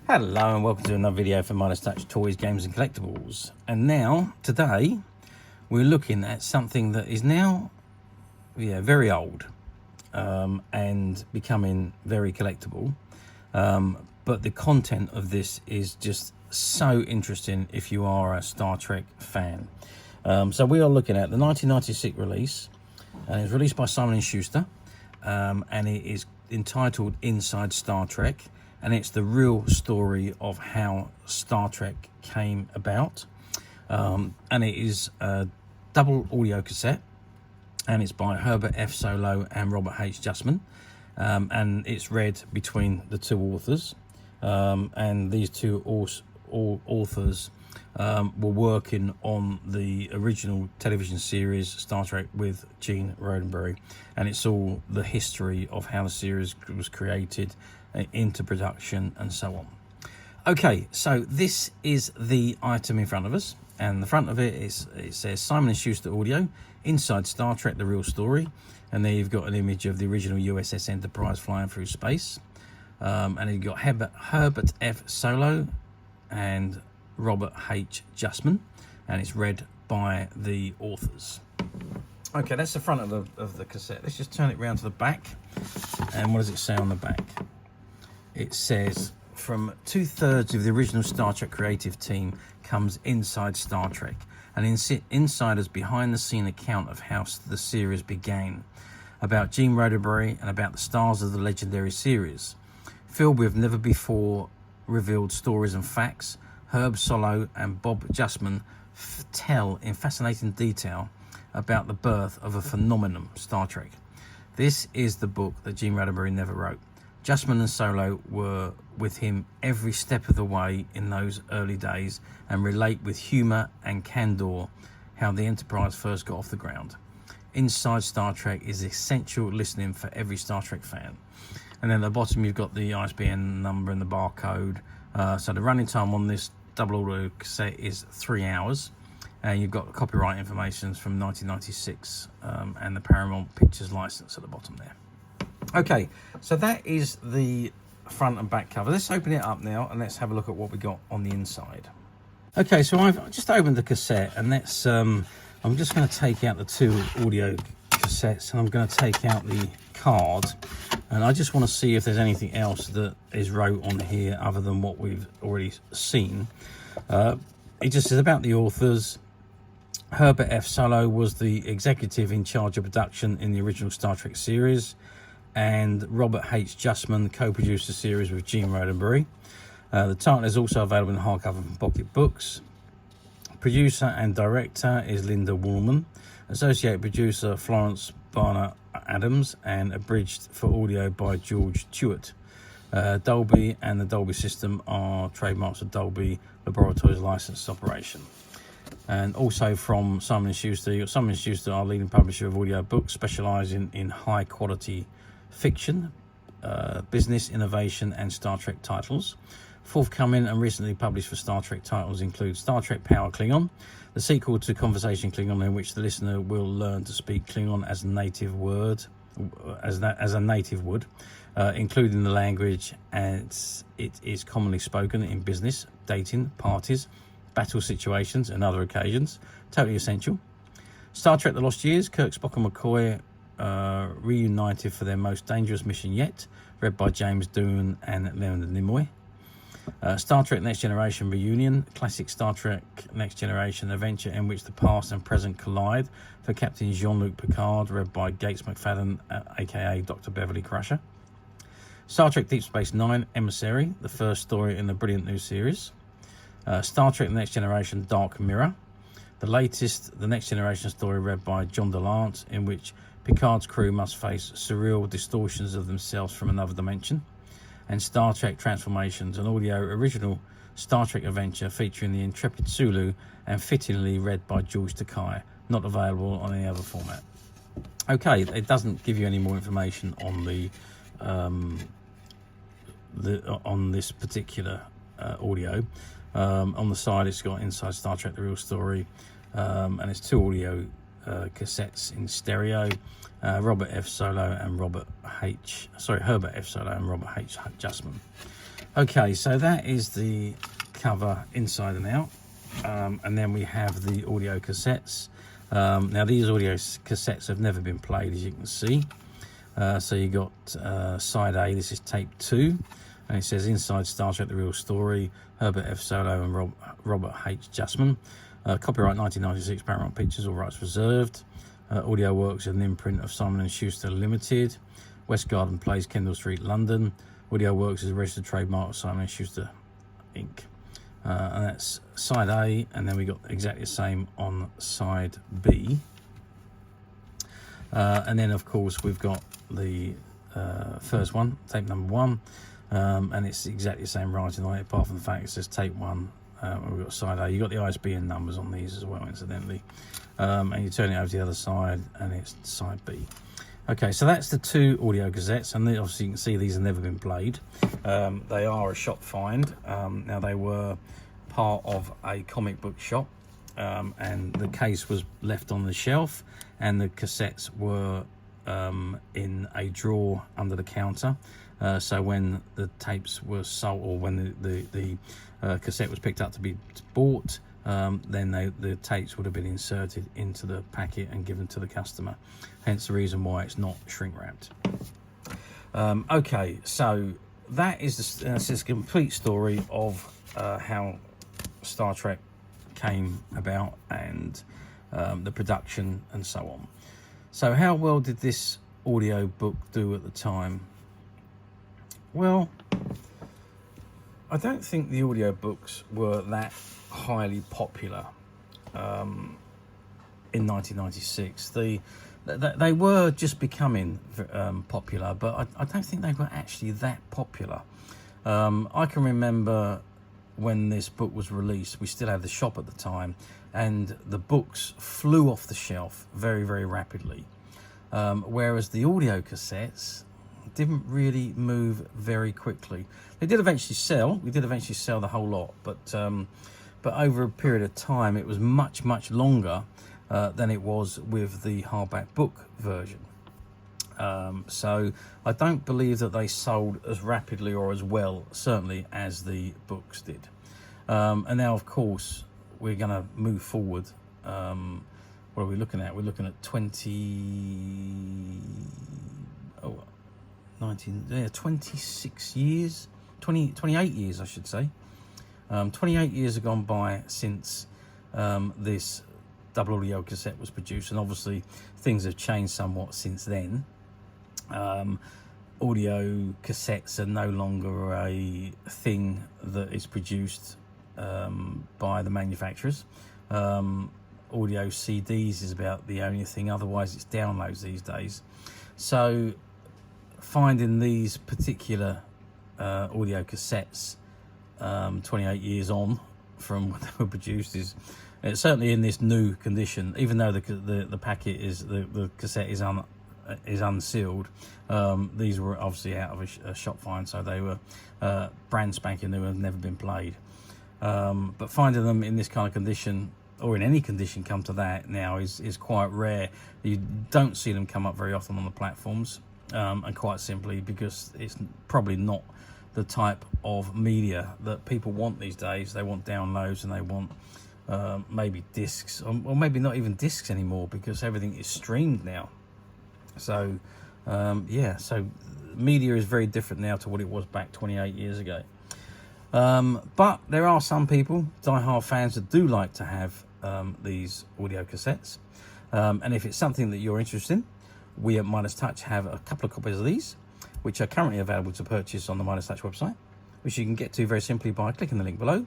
Hello and welcome to another video for Midas Touch Toys, Games and Collectibles. And now, today, we're looking at something that is now, very old and becoming very collectible. But the content of this is just so interesting if you are a Star Trek fan. So we are looking at the 1996 release, and it's released by Simon And Schuster, and it is entitled Inside Star Trek. And it's the real story of how Star Trek came about. And it is a double audio cassette, and it's by Herbert F. Solow and Robert H. Justman. And it's read between the two authors. And these two authors were working on the original television series Star Trek with Gene Roddenberry. And it's all the history of how the series was created, into production, and so on. Okay, so this is the item in front of us, and the front of it says Simon And Schuster Audio, Inside Star Trek, the real story. And there you've got an image of the original USS Enterprise flying through space. And you've got Herbert F. Solow and Robert H. Justman, and it's read by the authors. Okay, that's the front of the cassette. Let's just turn it round to the back. And what does it say on the back? It says, from 2/3 of the original Star Trek creative team comes Inside Star Trek, an insider's behind-the-scene account of how the series began, about Gene Roddenberry and about the stars of the legendary series. Filled with never-before revealed stories and facts, Herb Solow and Bob Justman tell in fascinating detail about the birth of a phenomenon, Star Trek. This is the book that Gene Roddenberry never wrote. Justman and Solow were with him every step of the way in those early days and relate with humour and candour how the Enterprise first got off the ground. Inside Star Trek is essential listening for every Star Trek fan. And then at the bottom you've got the ISBN number and the barcode. So the running time on this double audio cassette is 3 hours. And you've got copyright information from 1996 and the Paramount Pictures license at the bottom there. Okay, so that is the front and back cover. Let's open it up now and let's have a look at what we got on the inside. Okay, so I've just opened the cassette, and let's I'm just going to take out the two audio cassettes, and I'm going to take out the card, and I just want to see if there's anything else that is wrote on here other than what we've already seen. It just is about the authors. Herbert F. Solow was the executive in charge of production in the original Star Trek series, and Robert H. Justman co-produced the series with Gene Roddenberry. The title is also available in hardcover and pocket books. Producer and director is Linda Woolman. Associate producer Florence Barner Adams, and abridged for audio by George Stewart. Dolby and the Dolby system are trademarks of Dolby Laboratories licensed operation. And also from Simon And Schuster. Simon And Schuster are leading publisher of audio books, specialising in high quality fiction, business, innovation and Star Trek titles. Forthcoming and recently published for Star Trek titles include Star Trek Power Klingon, the sequel to Conversation Klingon, in which the listener will learn to speak Klingon as a native would, including the language as it is commonly spoken in business, dating, parties, battle situations and other occasions. Totally essential. Star Trek The Lost Years, Kirk, Spock and McCoy reunited for their most dangerous mission yet, read by James Doohan and Leonard Nimoy. Star Trek Next Generation Reunion, classic Star Trek Next Generation adventure in which the past and present collide, for Captain Jean-Luc Picard, read by Gates McFadden, aka Dr. Beverly Crusher. Star Trek Deep Space Nine, Emissary, the first story in the brilliant new series. Star Trek Next Generation Dark Mirror, the latest The Next Generation story, read by John DeLance, in which Picard's crew must face surreal distortions of themselves from another dimension. And Star Trek Transformations, an audio original Star Trek adventure featuring the intrepid Sulu and fittingly read by George Takei, not available on any other format. Okay, it doesn't give you any more information on on this particular audio. On the side it's got Inside Star Trek, the real story, and it's two audio cassettes in stereo. Herbert F. Solow and Robert H. Justman. Okay, so that is the cover inside and out. And then we have the audio cassettes. Now these audio cassettes have never been played, as you can see. So you got side A, this is tape 2, and it says Inside Star Trek: The Real Story, Herbert F. Solow and Robert H. Justman. Copyright 1996, Paramount Pictures, all rights reserved. Audio Works is an imprint of Simon And Schuster Limited. West Garden Place, Kendall Street, London. Audio Works is a registered trademark of Simon And Schuster Inc. And that's side A, and then we got exactly the same on side B. And then of course we've got the first one, tape number 1, and it's exactly the same writing on it, apart from the fact it says tape 1. We've got side A. You've got the ISBN numbers on these as well, incidentally. And you turn it over to the other side, and it's side B. Okay, so that's the 2 audio cassettes, and obviously you can see these have never been played. They are a shop find. Now they were part of a comic book shop, and the case was left on the shelf, and the cassettes were in a drawer under the counter. So when the tapes were sold, or when the cassette was picked up to be bought, then the tapes would have been inserted into the packet and given to the customer. Hence the reason why it's not shrink wrapped. Okay, so that is the complete story of how Star Trek came about, and the production and so on. So how well did this audio book do at the time? Well, I don't think the audio books were that highly popular in 1996. They were just becoming popular, but I don't think they were actually that popular. I can remember when this book was released, we still had the shop at the time, and the books flew off the shelf very, very rapidly. Whereas the audio cassettes didn't really move very quickly. They did eventually sell. We did eventually sell the whole lot, but over a period of time, it was much, much longer than it was with the hardback book version. So I don't believe that they sold as rapidly or as well, certainly, as the books did. And now, of course, we're going to move forward. What are we looking at? We're looking at 26 years, 28 years, I should say. 28 years have gone by since this double audio cassette was produced, and obviously things have changed somewhat since then. Audio cassettes are no longer a thing that is produced by the manufacturers. Audio CDs is about the only thing, otherwise it's downloads these days. So finding these particular audio cassettes 28 years on from when they were produced is certainly in this new condition, even though the packet is the cassette is unsealed. These were obviously out of a shop find, so they were brand spanking new and have never been played. But finding them in this kind of condition, or in any condition come to that now, is quite rare. You don't see them come up very often on the platforms, and quite simply because it's probably not the type of media that people want these days. They want downloads, and they want maybe discs, or maybe not even discs anymore, because everything is streamed now. So yeah, so media is very different now to what it was back 28 years ago. But there are some people, die-hard fans, that do like to have these audio cassettes, and if it's something that you're interested in, we at Midas Touch have a couple of copies of these, which are currently available to purchase on the Midas Touch website, which you can get to very simply by clicking the link below.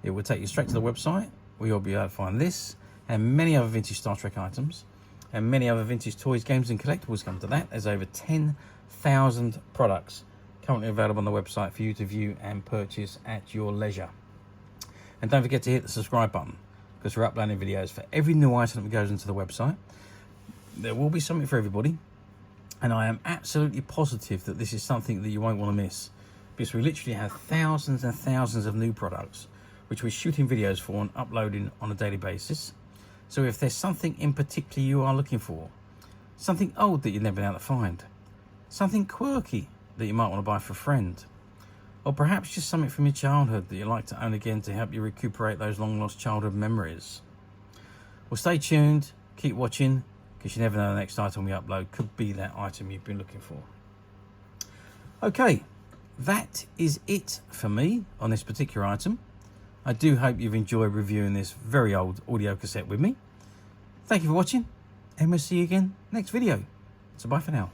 It will take you straight to the website, where you'll be able to find this and many other vintage Star Trek items, and many other vintage toys, games and collectibles come to that. There's over 10,000 products currently available on the website for you to view and purchase at your leisure. And don't forget to hit the subscribe button, because we're uploading videos for every new item that goes into the website. There will be something for everybody, and I am absolutely positive that this is something that you won't want to miss, because we literally have thousands and thousands of new products which we're shooting videos for and uploading on a daily basis. So if there's something in particular you are looking for, something old that you've never been able to find, something quirky that you might want to buy for a friend, or perhaps just something from your childhood that you like to own again to help you recuperate those long lost childhood memories. Well, stay tuned, keep watching, because you never know the next item we upload could be that item you've been looking for. Okay, that is it for me on this particular item. I do hope you've enjoyed reviewing this very old audio cassette with me. Thank you for watching, and we'll see you again next video. So bye for now.